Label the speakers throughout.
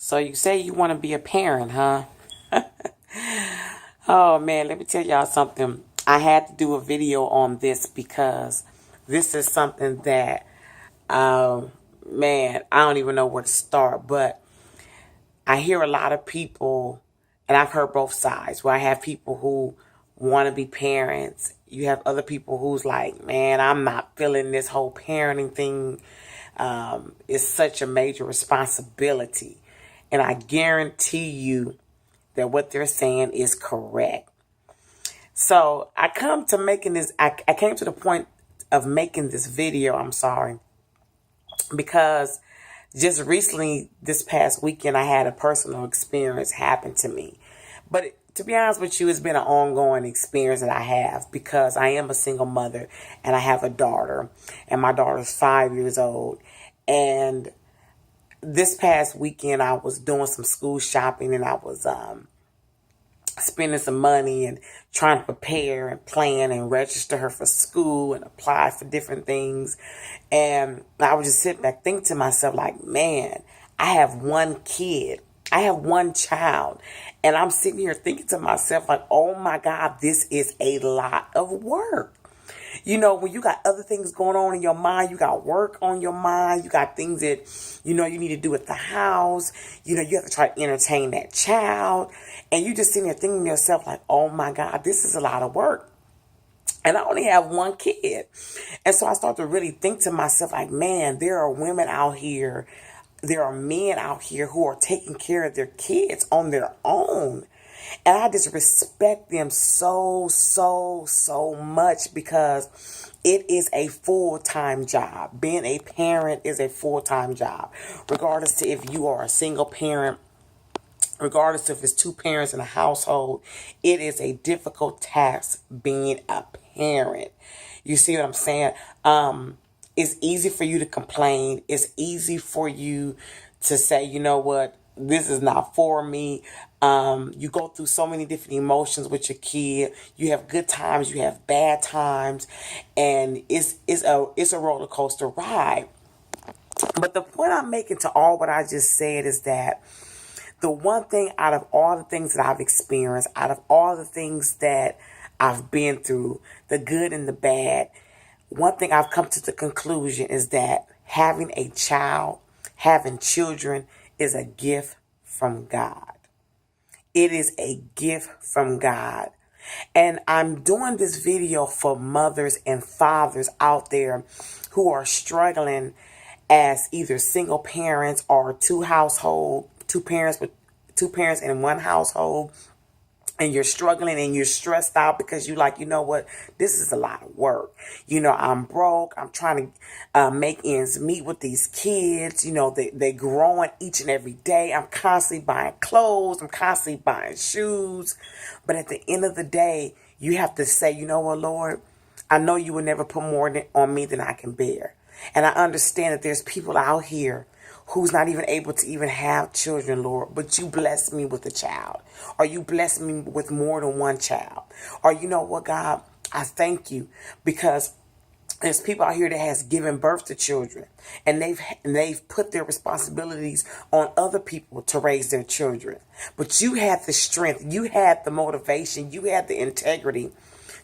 Speaker 1: So you say you want to be a parent, huh? Oh man, let me tell y'all something. I had to do a video on this because this is something that, man, I don't even know where to start. But I hear a lot of people, and I've heard both sides, where I have people who want to be parents. You have other people who's like, man, I'm not feeling this whole parenting thing. It's such a major responsibility. And I guarantee you that what they're saying is correct. So I come to making this, I came to the point of making this video, I'm sorry, because just recently, this past weekend, I had a personal experience happen to me. But to be honest with you, it's been an ongoing experience that I have because I am a single mother and I have a daughter, and my daughter's 5 years old. And this past weekend, I was doing some school shopping and I was spending some money and trying to prepare and plan and register her for school and apply for different things. And I would just sit back thinking to myself like, man, I have one kid. I have one child. And I'm sitting here thinking to myself like, oh my God, this is a lot of work. You know, when you got other things going on in your mind, you got work on your mind, you got things that, you know, you need to do at the house, you know, you have to try to entertain that child, and you just sitting there thinking to yourself like, oh my God, this is a lot of work. And I only have one kid. And so I start to really think to myself like, man, there are women out here, there are men out here who are taking care of their kids on their own. And I just respect them so, so, so much because it is a full-time job. Being a parent is a full-time job. Regardless to if you are a single parent, regardless if it's two parents in a household, it is a difficult task being a parent. You see what I'm saying? It's easy for you to complain. It's easy for you to say, you know what, this is not for me. You go through so many different emotions with your kid. You have good times, you have bad times, and it's a roller coaster ride. But the point I'm making to all what I just said is that the one thing out of all the things that I've experienced, out of all the things that I've been through, the good and the bad, one thing I've come to the conclusion is that having a child, having children is a gift from God. It is a gift from God. And I'm doing this video for mothers and fathers out there who are struggling as either single parents or two parents in one household, and you're struggling and you're stressed out because you like, you know what, this is a lot of work. You know, I'm broke. I'm trying to make ends meet with these kids. You know, they're growing each and every day. I'm constantly buying clothes. I'm constantly buying shoes. But at the end of the day, you have to say, you know what, Lord, I know you will never put more on me than I can bear. And I understand that there's people out here who's not even able to even have children, Lord, but you bless me with a child, or you bless me with more than one child. Or you know what, God, I thank you because there's people out here that has given birth to children, and they've put their responsibilities on other people to raise their children. But you had the strength, you had the motivation, you had the integrity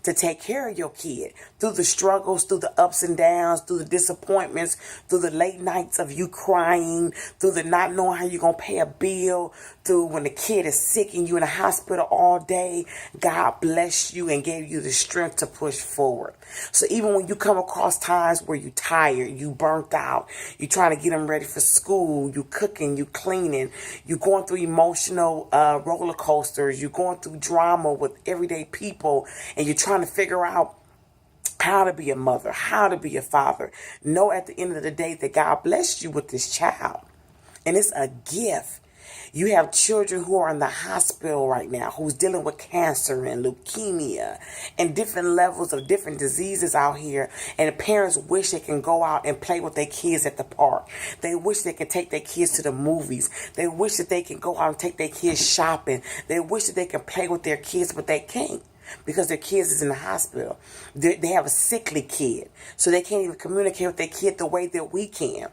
Speaker 1: to take care of your kid through the struggles, through the ups and downs, through the disappointments, through the late nights of you crying, through the not knowing how you're going to pay a bill, through when the kid is sick and you in the hospital all day. God bless you and gave you the strength to push forward. So even when you come across times where you're tired, you burnt out, you're trying to get them ready for school, you cooking, you cleaning, you're going through emotional roller coasters, you're going through drama with everyday people, and you're trying to figure out how to be a mother, how to be a father. Know at the end of the day that God blessed you with this child. And it's a gift. You have children who are in the hospital right now, who's dealing with cancer and leukemia and different levels of different diseases out here. And the parents wish they can go out and play with their kids at the park. They wish they could take their kids to the movies. They wish that they can go out and take their kids shopping. They wish that they can play with their kids, but they can't, because their kids is in the hospital. They have a sickly kid, so they can't even communicate with their kid the way that we can.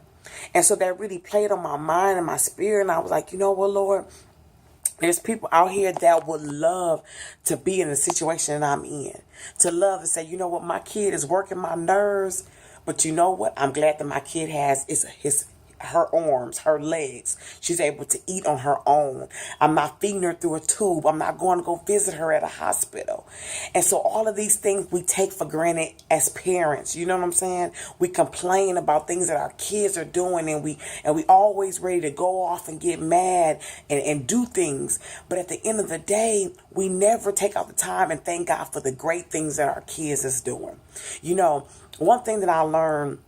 Speaker 1: And so that really played on my mind and my spirit. And I was like, you know what, Lord? There's people out here that would love to be in the situation that I'm in. To love to say, you know what, my kid is working my nerves. But you know what? I'm glad that my kid has her arms, her legs. She's able to eat on her own. I'm not feeding her through a tube. I'm not going to go visit her at a hospital. And so all of these things we take for granted as parents. You know what I'm saying? We complain about things that our kids are doing, and we always ready to go off and get mad and do things. But at the end of the day, we never take out the time and thank God for the great things that our kids is doing. You know, one thing that I learned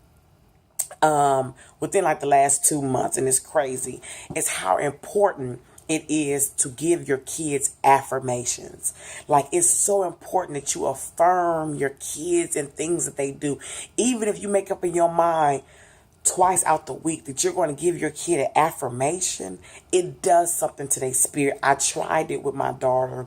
Speaker 1: within like the last 2 months, and it's crazy, is how important it is to give your kids affirmations. Like, it's so important that you affirm your kids and things that they do. Even if you make up in your mind twice out the week that you're going to give your kid an affirmation, it does something to their spirit. I tried it with my daughter,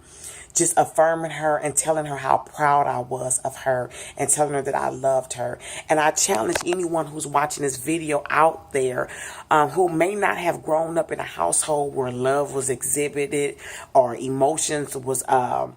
Speaker 1: just affirming her and telling her how proud I was of her and telling her that I loved her. And I challenge anyone who's watching this video out there who may not have grown up in a household where love was exhibited or emotions was out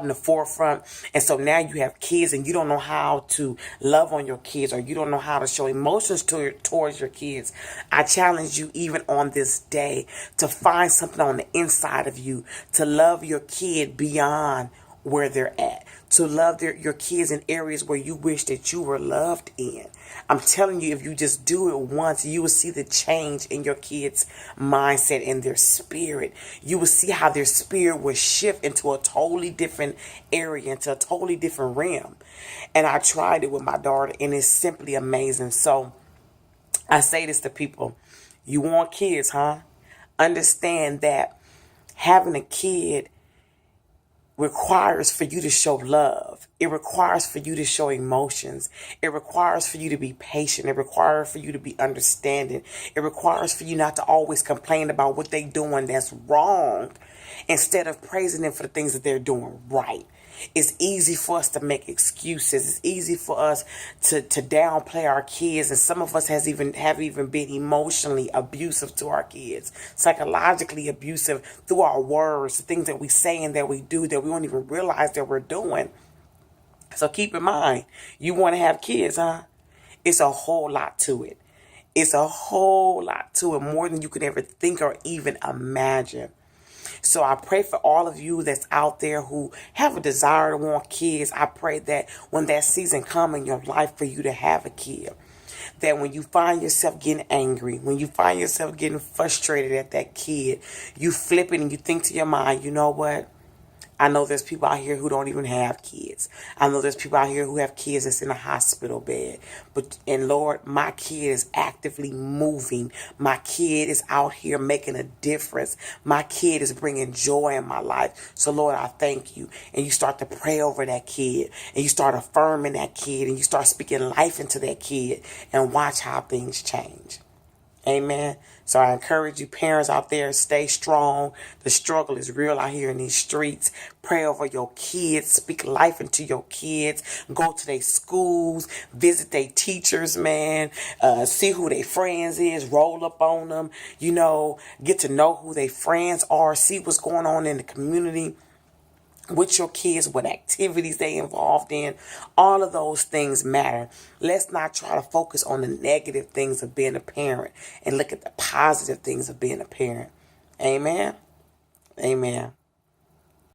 Speaker 1: in the forefront. And so now you have kids and you don't know how to love on your kids, or you don't know how to show emotions towards your kids. I challenge you, even on this day, to find something on the inside of you to love your kid beyond where they're at, to love your kids in areas where you wish that you were loved in. I'm telling you, if you just do it once, you will see the change in your kids' mindset and their spirit. You will see how their spirit will shift into a totally different area, into a totally different realm. And I tried it with my daughter, and it's simply amazing. So I say this to people: you want kids, huh? Understand that having a kid requires for you to show love. It requires for you to show emotions. It requires for you to be patient. It requires for you to be understanding. It requires for you not to always complain about what they're doing that's wrong, instead of praising them for the things that they're doing right. It's easy for us to make excuses. It's easy for us to downplay our kids. And some of us have even been emotionally abusive to our kids, psychologically abusive through our words, the things that we say and that we do that we don't even realize that we're doing. So keep in mind, you want to have kids, huh? It's a whole lot to it. It's a whole lot to it, more than you could ever think or even imagine. So I pray for all of you that's out there who have a desire to want kids. I pray that when that season comes in your life for you to have a kid, that when you find yourself getting angry, when you find yourself getting frustrated at that kid, you flip it and you think to your mind, you know what? I know there's people out here who don't even have kids. I know there's people out here who have kids that's in a hospital bed. And Lord, my kid is actively moving. My kid is out here making a difference. My kid is bringing joy in my life. So Lord, I thank you. And you start to pray over that kid. And you start affirming that kid. And you start speaking life into that kid. And watch how things change. Amen. So I encourage you, parents out there, stay strong. The struggle is real out here in these streets. Pray over your kids. Speak life into your kids. Go to their schools. Visit their teachers, man. See who their friends is. Roll up on them. You know, get to know who their friends are. See what's going on in the community with your kids, what activities they involved in. All of those things matter. Let's not try to focus on the negative things of being a parent and look at the positive things of being a parent. Amen. Amen.